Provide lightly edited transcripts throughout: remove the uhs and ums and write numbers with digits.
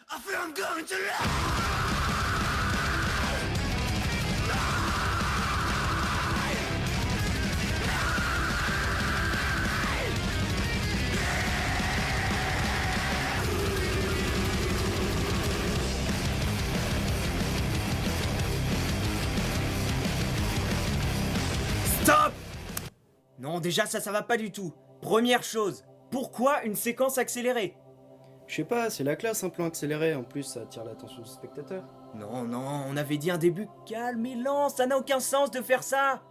I feel I'm going to lie. Stop! Non, déjà ça va pas du tout. Première chose, pourquoi une séquence accélérée? Je sais pas, c'est la classe un plan accéléré, en plus ça attire l'attention du spectateur. Non, on avait dit un début calme et lent, ça n'a aucun sens de faire ça.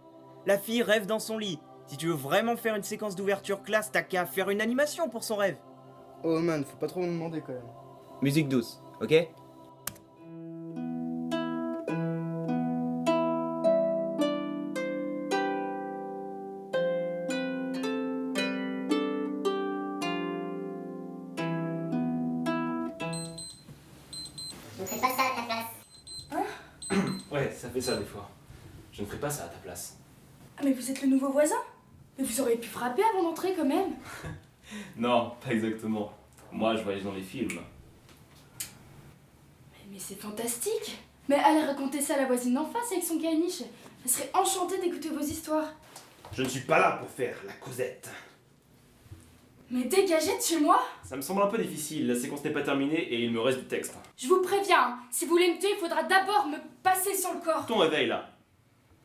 La fille rêve dans son lit. Si tu veux vraiment faire une séquence d'ouverture classe, t'as qu'à faire une animation pour son rêve. Oh man, faut pas trop me demander quand même. Musique douce, ok? Je ne ferai pas ça à ta place. Ouais, ça fait ça des fois. Je ne ferai pas ça à ta place. Ah mais vous êtes le nouveau voisin? Mais vous auriez pu frapper avant d'entrer quand même. Non, pas exactement. Moi, je voyage dans les films. Mais c'est fantastique. Mais allez raconter ça à la voisine d'en face avec son caniche. Elle serait enchantée d'écouter vos histoires. Je ne suis pas là pour faire la causette. Mais dégagez de chez moi. Ça me semble un peu difficile, la séquence n'est pas terminée et il me reste du texte. Je vous préviens, hein, si vous voulez me tuer, il faudra d'abord me passer sur le corps. Ton réveil là.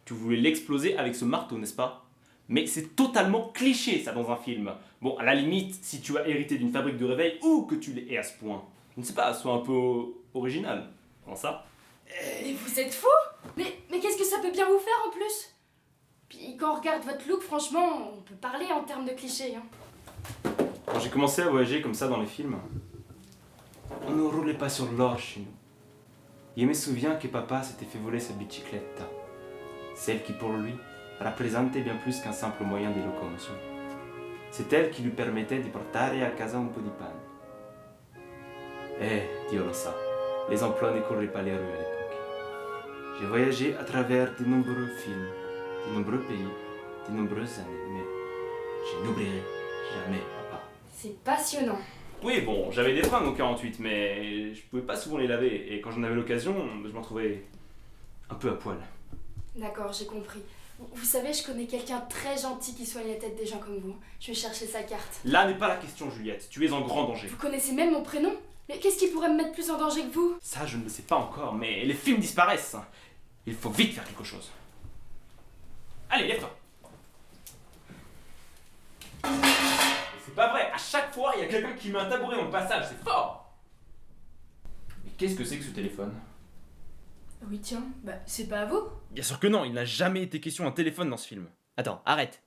Tu voulais l'exploser avec ce marteau, n'est-ce pas? Mais c'est totalement cliché ça dans un film. Bon, à la limite, si tu as hérité d'une fabrique de réveil ou que tu l'es à ce point. Je ne sais pas, sois un peu original. Comment ça? Mais vous êtes fous. Mais qu'est-ce que ça peut bien vous faire en plus? Puis quand on regarde votre look, franchement, on peut parler en termes de clichés. Hein. Quand j'ai commencé à voyager comme ça dans les films, on ne roulait pas sur l'or chez nous. Je me souviens que papa s'était fait voler sa bicyclette. Celle qui pour lui représentait bien plus qu'un simple moyen de locomotion. C'est elle qui lui permettait de portare a casa un po' di pane. Eh, Dio lo sa, les emplois ne couraient pas les rues à l'époque. J'ai voyagé à travers de nombreux films, de nombreux pays, de nombreuses années, mais je n'oublierai jamais papa. C'est passionnant. Oui, bon, j'avais des fringues en 48, mais je pouvais pas souvent les laver, et quand j'en avais l'occasion, je m'en trouvais un peu à poil. D'accord, j'ai compris. Vous savez, je connais quelqu'un de très gentil qui soigne la tête des gens comme vous. Je vais chercher sa carte. Là n'est pas la question, Juliette, tu es en grand danger. Vous connaissez même mon prénom? Mais qu'est-ce qui pourrait me mettre plus en danger que vous? Ça, je ne le sais pas encore, mais les films disparaissent. Il faut vite faire quelque chose. Allez, lève-toi. C'est pas vrai, à chaque fois, il y a quelqu'un qui met un tabouret dans le passage, c'est fort. Mais qu'est-ce que c'est que ce téléphone? Oui, tiens, bah c'est pas à vous. Bien sûr que non, il n'a jamais été question d'un téléphone dans ce film. Attends, arrête.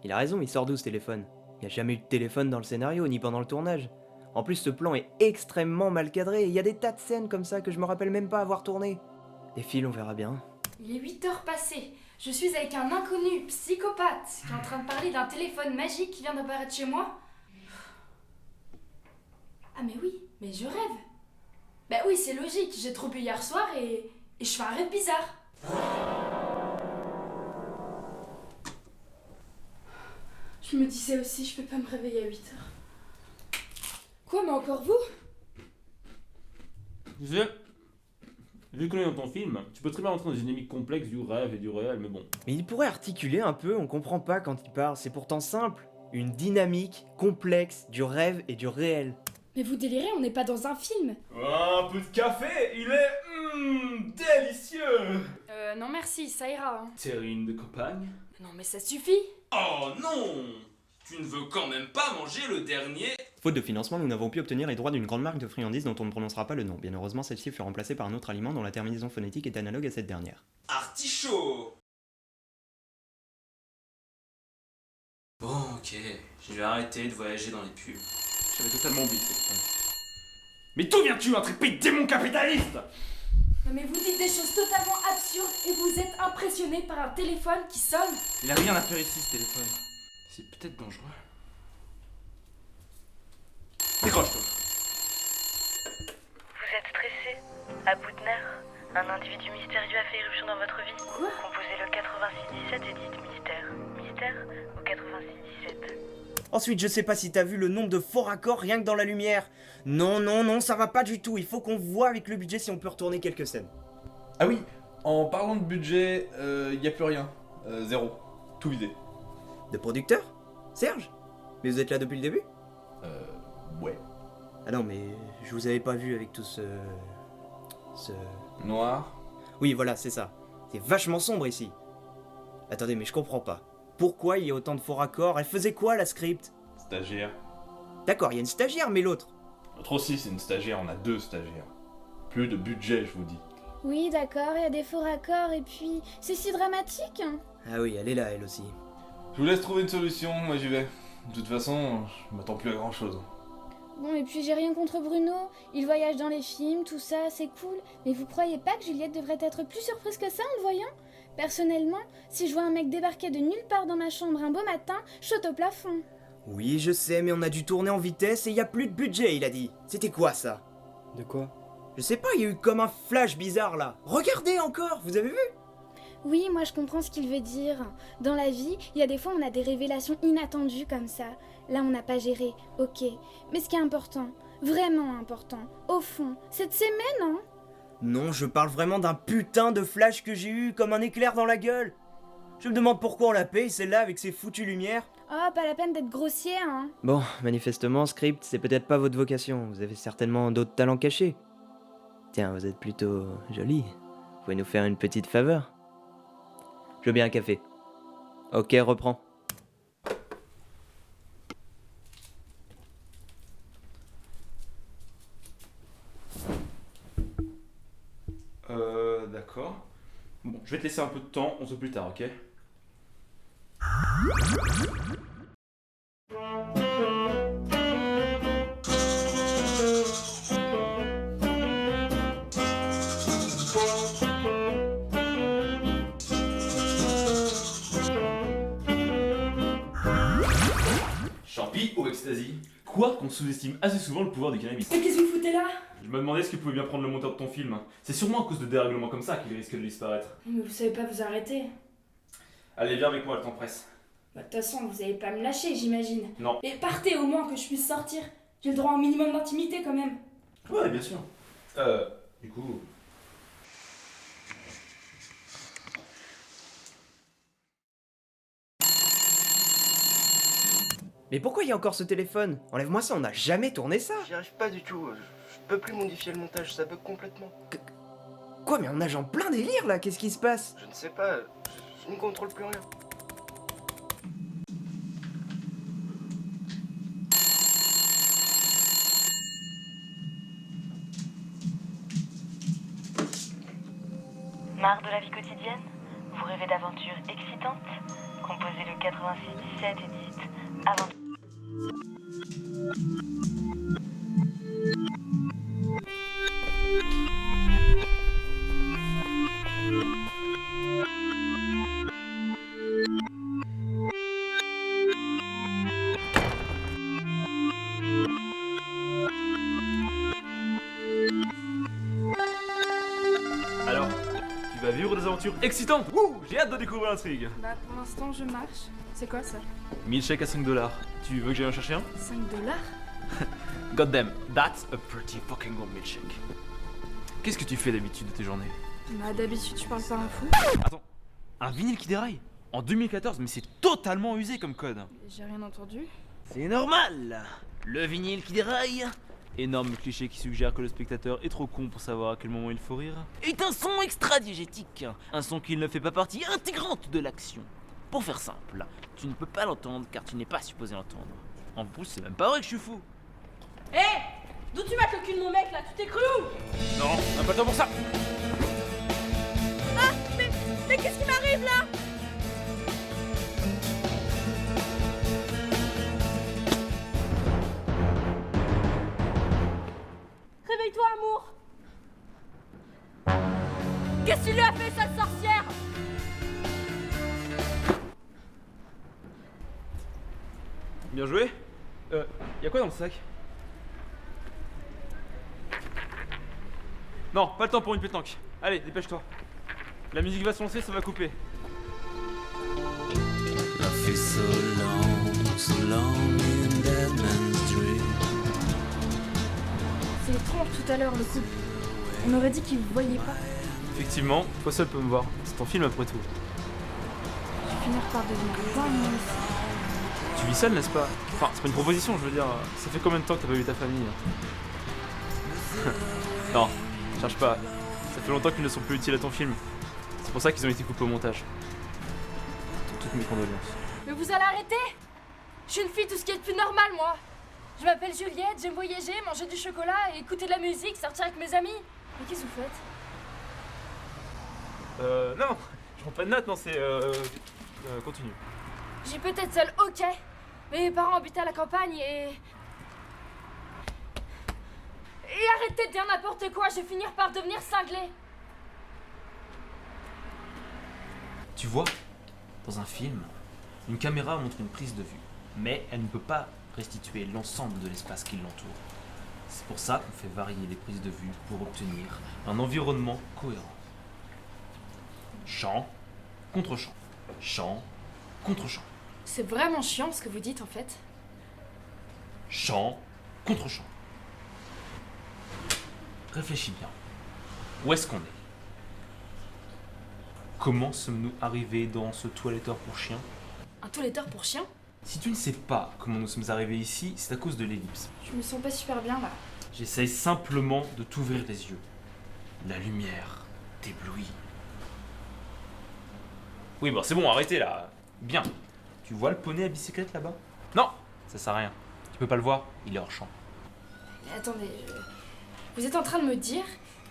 Il a raison, il sort d'où ce téléphone? Il n'y a jamais eu de téléphone dans le scénario, ni pendant le tournage. En plus, ce plan est extrêmement mal cadré, et il y a des tas de scènes comme ça que je me rappelle même pas avoir tourné. Des fils, on verra bien. Il est 8 heures passées. Je suis avec un inconnu psychopathe qui est en train de parler d'un téléphone magique qui vient d'apparaître chez moi. Ah mais oui, mais je rêve. Bah oui, c'est logique, j'ai trop bu hier soir et je fais un rêve bizarre. Je me disais aussi, je peux pas me réveiller à 8 heures. Quoi, mais encore vous? Tu sais, vu que dans ton film, tu peux très bien rentrer dans une dynamique complexe du rêve et du réel, mais bon. Mais il pourrait articuler un peu, on comprend pas quand il parle, c'est pourtant simple. Une dynamique complexe du rêve et du réel. Mais vous délirez, on n'est pas dans un film. Un peu de café, il est délicieux. Non merci, ça ira. Hein. Terrine de campagne. Non mais ça suffit. Oh non! Tu ne veux quand même pas manger le dernier? Faute de financement, nous n'avons pu obtenir les droits d'une grande marque de friandises dont on ne prononcera pas le nom. Bien heureusement, celle-ci fut remplacée par un autre aliment dont la terminaison phonétique est analogue à cette dernière. Artichaut! Bon, ok, je vais arrêter de voyager dans les pubs. J'avais totalement oublié cette scène. Mais d'où viens-tu, intrépide démon capitaliste? Non mais vous dites des choses totalement absurdes et vous êtes impressionné par un téléphone qui sonne. Il a rien à faire ici, ce téléphone. C'est peut-être dangereux. Décroche-toi. Vous êtes stressé, à bout de nerfs. Un individu mystérieux a fait irruption dans votre vie. Quoi? Composez le 8617 et dites mystère. Mystère au 8617. Ensuite, je sais pas si t'as vu le nombre de faux raccords rien que dans la lumière. Non, non, non, ça va pas du tout. Il faut qu'on voit avec le budget si on peut retourner quelques scènes. Ah oui, en parlant de budget, y a plus rien. Zéro. Tout vidé. De producteur Serge? Mais vous êtes là depuis le début? Ouais. Ah non, mais je vous avais pas vu avec tout ce... Noir. Oui, voilà, c'est ça. C'est vachement sombre ici. Attendez, mais je comprends pas. Pourquoi il y a autant de faux raccords? Elle faisait quoi, la script? Stagiaire. D'accord, il y a une stagiaire, mais l'autre? Notre aussi, c'est une stagiaire, on a 2 stagiaires. Plus de budget, je vous dis. Oui, d'accord, il y a des faux raccords et puis c'est si dramatique. Ah oui, elle est là, elle aussi. Je vous laisse trouver une solution, moi j'y vais. De toute façon, je m'attends plus à grand chose. Bon, et puis j'ai rien contre Bruno, il voyage dans les films, tout ça, c'est cool. Mais vous croyez pas que Juliette devrait être plus surprise que ça en le voyant? Personnellement, si je vois un mec débarquer de nulle part dans ma chambre un beau matin, je saute au plafond. Oui, je sais, mais on a dû tourner en vitesse et il y a plus de budget, il a dit. C'était quoi, ça? De quoi? Je sais pas, il y a eu comme un flash bizarre, là. Regardez encore, vous avez vu? Oui, moi je comprends ce qu'il veut dire. Dans la vie, il y a des fois on a des révélations inattendues comme ça. Là on n'a pas géré, ok. Mais ce qui est important, vraiment important, au fond, c'est de s'aimer, non? Non, je parle vraiment d'un putain de flash que j'ai eu, comme un éclair dans la gueule. Je me demande pourquoi on la paye, celle-là, avec ses foutues lumières. Oh, pas la peine d'être grossier, hein. Bon, manifestement, script, c'est peut-être pas votre vocation. Vous avez certainement d'autres talents cachés. Tiens, vous êtes plutôt jolie. Vous pouvez nous faire une petite faveur? Je veux bien un café. Ok, reprends. D'accord. Bon, je vais te laisser un peu de temps, on se voit plus tard, ok? Champi ou ecstasy? Quoi qu'on sous-estime assez souvent le pouvoir du cannabis. Mais qu'est-ce que vous foutez là? Je me demandais ce qu'il pouvait bien prendre le monteur de ton film. C'est sûrement à cause de dérèglements comme ça qu'il risque de disparaître. Mais vous savez pas vous arrêter. Allez, viens avec moi, le temps presse. Bah de toute façon, vous allez pas me lâcher, j'imagine. Non. Mais partez au moins que je puisse sortir. J'ai le droit à un minimum d'intimité quand même. Ouais, bien sûr. Du coup... Mais pourquoi il y a encore ce téléphone? Enlève-moi ça, on n'a jamais tourné ça. J'y arrive pas du tout. Je peux plus modifier le montage, ça bug complètement. Quoi, mais on nage en plein délire là, qu'est-ce qui se passe? Je ne sais pas, je ne contrôle plus rien. Marre de la vie quotidienne? Vous rêvez d'aventures excitantes? Composez le 86 17 et dites aventure. Alors, tu vas vivre des aventures excitantes. Wouh, j'ai hâte de découvrir l'intrigue. Bah pour l'instant, je marche. C'est quoi ça? Milkshake à 5$. Tu veux que j'aille en chercher un? 5$? God damn, that's a pretty fucking good milkshake. Qu'est-ce que tu fais d'habitude de tes journées? Bah d'habitude, tu parles pas un fou. Attends, un vinyle qui déraille? En 2014, mais c'est totalement usé comme code. J'ai rien entendu. C'est normal. Le vinyle qui déraille, énorme cliché qui suggère que le spectateur est trop con pour savoir à quel moment il faut rire, est un son extra-diégétique. Un son qui ne fait pas partie intégrante de l'action. Pour faire simple, tu ne peux pas l'entendre car tu n'es pas supposé l'entendre. En plus, c'est même pas vrai que je suis fou. Hé, d'où tu vas le cul de mon mec là? Tu t'es cru où? Non, on n'a pas le temps pour ça. Mais qu'est-ce qui m'arrive là? Réveille-toi, amour! Qu'est-ce que tu lui as fait, sale sorcière? Bien joué. Y'a quoi dans le sac? Non, pas le temps pour une pétanque. Allez, dépêche-toi. La musique va se lancer, ça va couper. Life is so long étrange tout à l'heure, le couple. On aurait dit qu'ils vous voyaient pas. Effectivement, toi seul peux me voir. C'est ton film après tout. Je vais finir par devenir dingue, moi aussi. Tu vis seul, n'est-ce pas? Enfin, c'est pas une proposition, je veux dire. Ça fait combien de temps que t'as pas vu ta famille? Non, cherche pas. Ça fait longtemps qu'ils ne sont plus utiles à ton film. C'est pour ça qu'ils ont été coupés au montage. Toutes mes condoléances. Mais vous allez arrêter? Je suis une fille tout ce qui est de plus normal, moi. Je m'appelle Juliette, j'aime voyager, manger du chocolat, et écouter de la musique, sortir avec mes amis. Mais qu'est-ce que vous faites? Non, je prends pas de notes, non, c'est continue. J'ai peut-être seule, ok. Mais mes parents habitaient à la campagne et arrêtez de dire n'importe quoi, je vais finir par devenir cinglée. Tu vois, dans un film, une caméra montre une prise de vue, mais elle ne peut pas restituer l'ensemble de l'espace qui l'entoure. C'est pour ça qu'on fait varier les prises de vue pour obtenir un environnement cohérent. Champ, contre-champ, champ, contre-champ, C'est vraiment chiant ce que vous dites en fait. champ, contre-champ. Réfléchis bien. Où est-ce qu'on est? Comment sommes-nous arrivés dans ce toiletteur pour chien? Un toiletteur pour chien? Si tu ne sais pas comment nous sommes arrivés ici, c'est à cause de l'ellipse. Je me sens pas super bien là. J'essaye simplement de t'ouvrir les yeux. La lumière t'éblouit. Oui, bon, c'est bon, arrêtez là. Bien. Tu vois le poney à bicyclette là-bas? Non, ça sert à rien. Tu peux pas le voir, il est hors champ. Mais attendez, vous êtes en train de me dire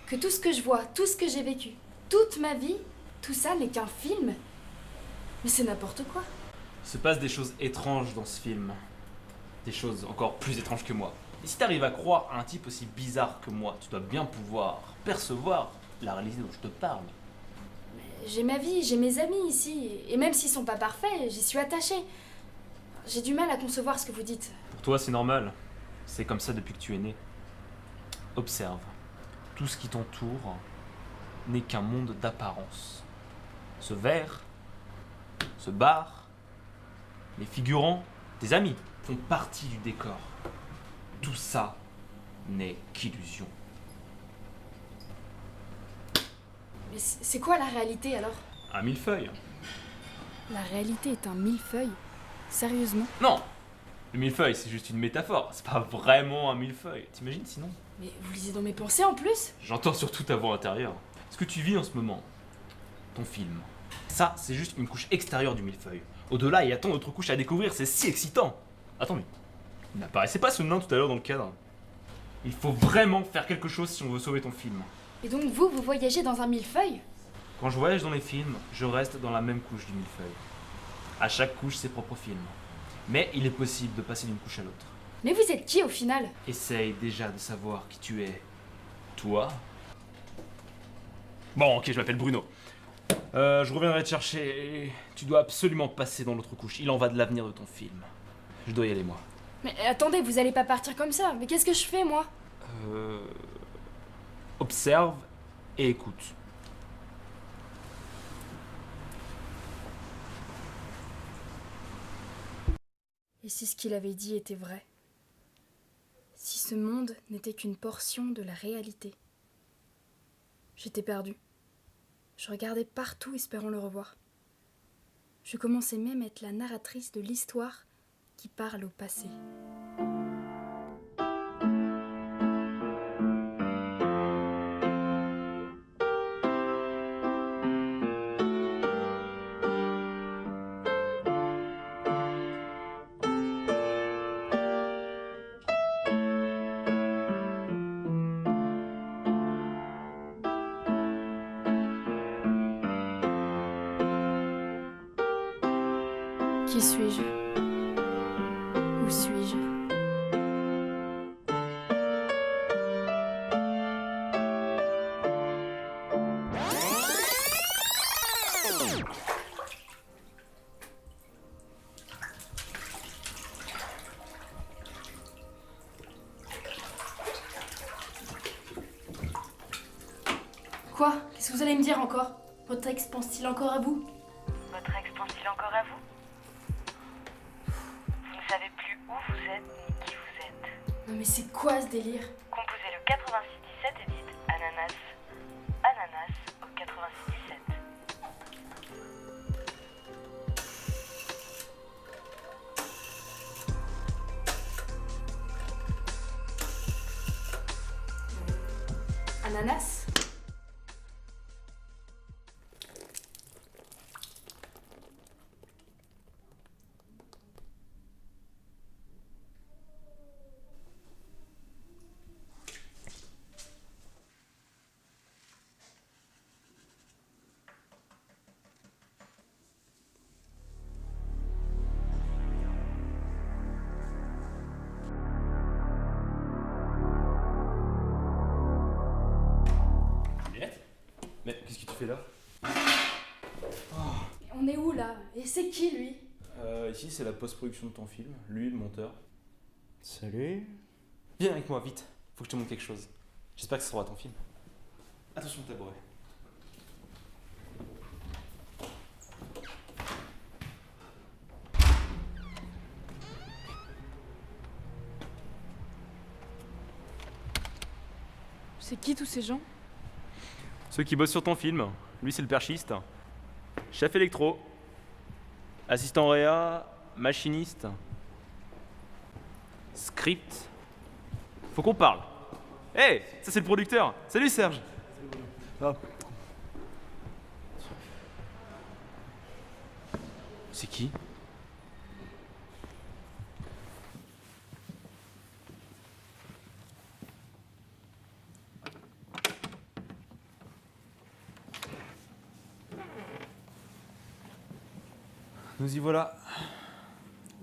que tout ce que je vois, tout ce que j'ai vécu, toute ma vie, tout ça n'est qu'un film? Mais c'est n'importe quoi. Il se passe des choses étranges dans ce film. Des choses encore plus étranges que moi. Et si t'arrives à croire à un type aussi bizarre que moi, tu dois bien pouvoir percevoir la réalité dont je te parle. J'ai ma vie, j'ai mes amis ici, et même s'ils sont pas parfaits, j'y suis attachée. J'ai du mal à concevoir ce que vous dites. Pour toi, c'est normal. C'est comme ça depuis que tu es né. Observe. Tout ce qui t'entoure n'est qu'un monde d'apparence. Ce verre, ce bar, les figurants, tes amis font partie du décor. Tout ça n'est qu'illusion. Mais c'est quoi la réalité alors? Un millefeuille. La réalité est un millefeuille? Sérieusement? Non! Le millefeuille, c'est juste une métaphore. C'est pas vraiment un millefeuille. T'imagines sinon? Mais vous lisez dans mes pensées en plus? J'entends surtout ta voix intérieure. Ce que tu vis en ce moment, ton film, ça, c'est juste une couche extérieure du millefeuille. Au-delà, il y a tant d'autres couches à découvrir, c'est si excitant. Attends, mais il n'apparaissait pas ce nain tout à l'heure dans le cadre. Il faut vraiment faire quelque chose si on veut sauver ton film. Et donc vous voyagez dans un millefeuille? Quand je voyage dans les films, je reste dans la même couche du millefeuille. À chaque couche, ses propres films. Mais il est possible de passer d'une couche à l'autre. Mais vous êtes qui au final? Essaye déjà de savoir qui tu es. Toi? Bon, ok, je m'appelle Bruno. Je reviendrai te chercher. Tu dois absolument passer dans l'autre couche. Il en va de l'avenir de ton film. Je dois y aller, moi. Mais attendez, vous allez pas partir comme ça. Mais qu'est-ce que je fais moi? Observe et écoute. Et si ce qu'il avait dit était vrai? Si ce monde n'était qu'une portion de la réalité? J'étais perdue. Je regardais partout espérant le revoir. Je commençais même à être la narratrice de l'histoire qui parle au passé. Qui suis-je? Où suis-je? Quoi? Qu'est-ce que vous allez me dire encore? Votre ex pense-t-il encore à vous? Votre ex pense-t-il encore à vous? Vous ne savez plus où vous êtes ni qui vous êtes. Non mais c'est quoi ce délire? Composez le 8617 et dites ananas. Ananas au 8617. Ananas? Mais qu'est-ce que tu fais là? On est où là? Et c'est qui lui? Ici c'est la post-production de ton film, lui le monteur. Salut. Viens avec moi, vite. Faut que je te montre quelque chose. J'espère que ça sera ton film. Attention au tabouret. C'est qui tous ces gens? Ceux qui bossent sur ton film. Lui c'est le perchiste. Chef électro. Assistant réa. Machiniste. Script. Faut qu'on parle. Hey, ça c'est le producteur. Salut Serge. C'est qui? Nous y voilà.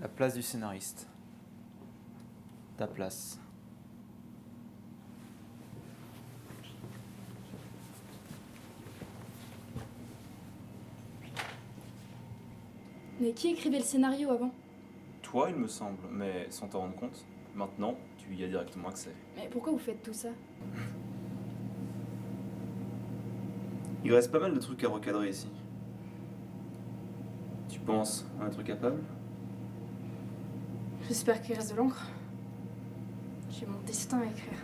La place du scénariste. Ta place. Mais qui écrivait le scénario avant? Toi, il me semble, mais sans t'en rendre compte. Maintenant, tu y as directement accès. Mais pourquoi vous faites tout ça? Il reste pas mal de trucs à recadrer ici. Tu penses en être capable? J'espère qu'il reste de l'encre. J'ai mon destin à écrire.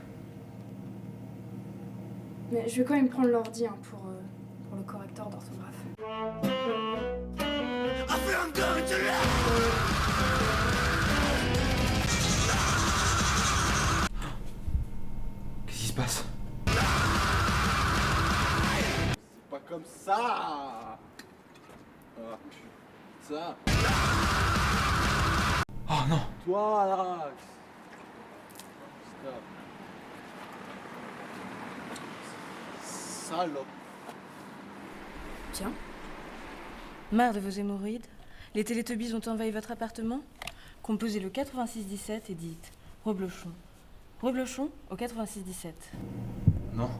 Mais je vais quand même prendre l'ordi hein, pour le correcteur d'orthographe. Qu'est-ce qui se passe? C'est pas comme ça. Ah, putain. Oh non! Toi là. Stop. Salope. Tiens. Marre de vos hémorroïdes? Les Télétubbies ont envahi votre appartement? Composez le 8617 et dites Reblochon. Reblochon au 8617. Non.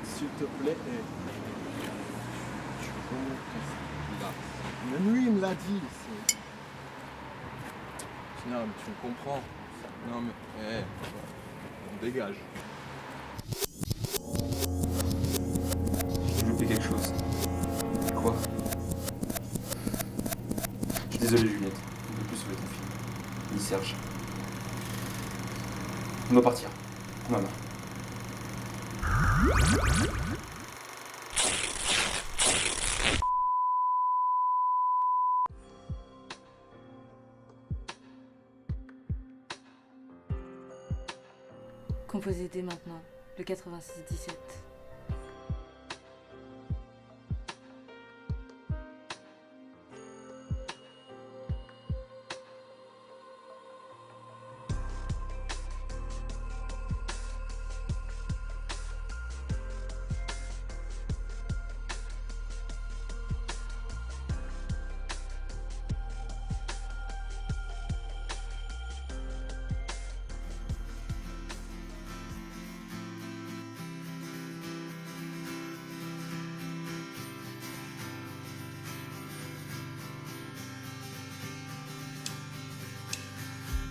S'il te plaît. Tu là. Même lui il me l'a dit. Non mais tu me comprends. Non mais. On dégage. J'ai loupé quelque chose. Quoi? Je suis désolé Juliette, on ne peut plus sauver ton film. Ni Serge. On doit partir. Prends ma main. Composez dès maintenant le 8617.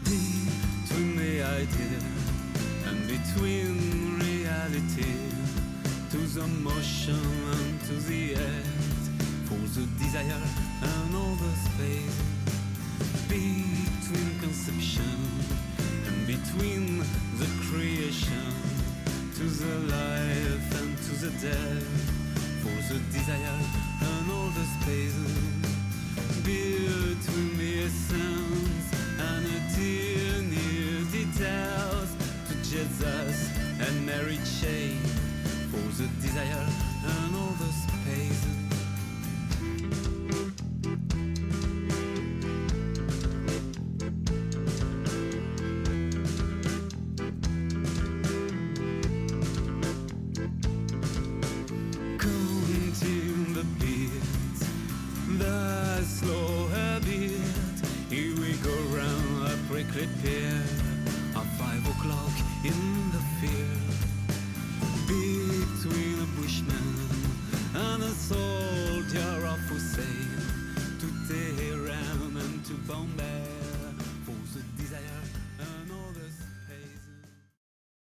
Between the idea and between reality, to the motion and to the end, for the desire and all the space, between conception and between between the creation, to the life and to the death, for the desire and all the spaces between the essence and the tiny details, to Jesus and Mary Chain, for the desire and all the spaces.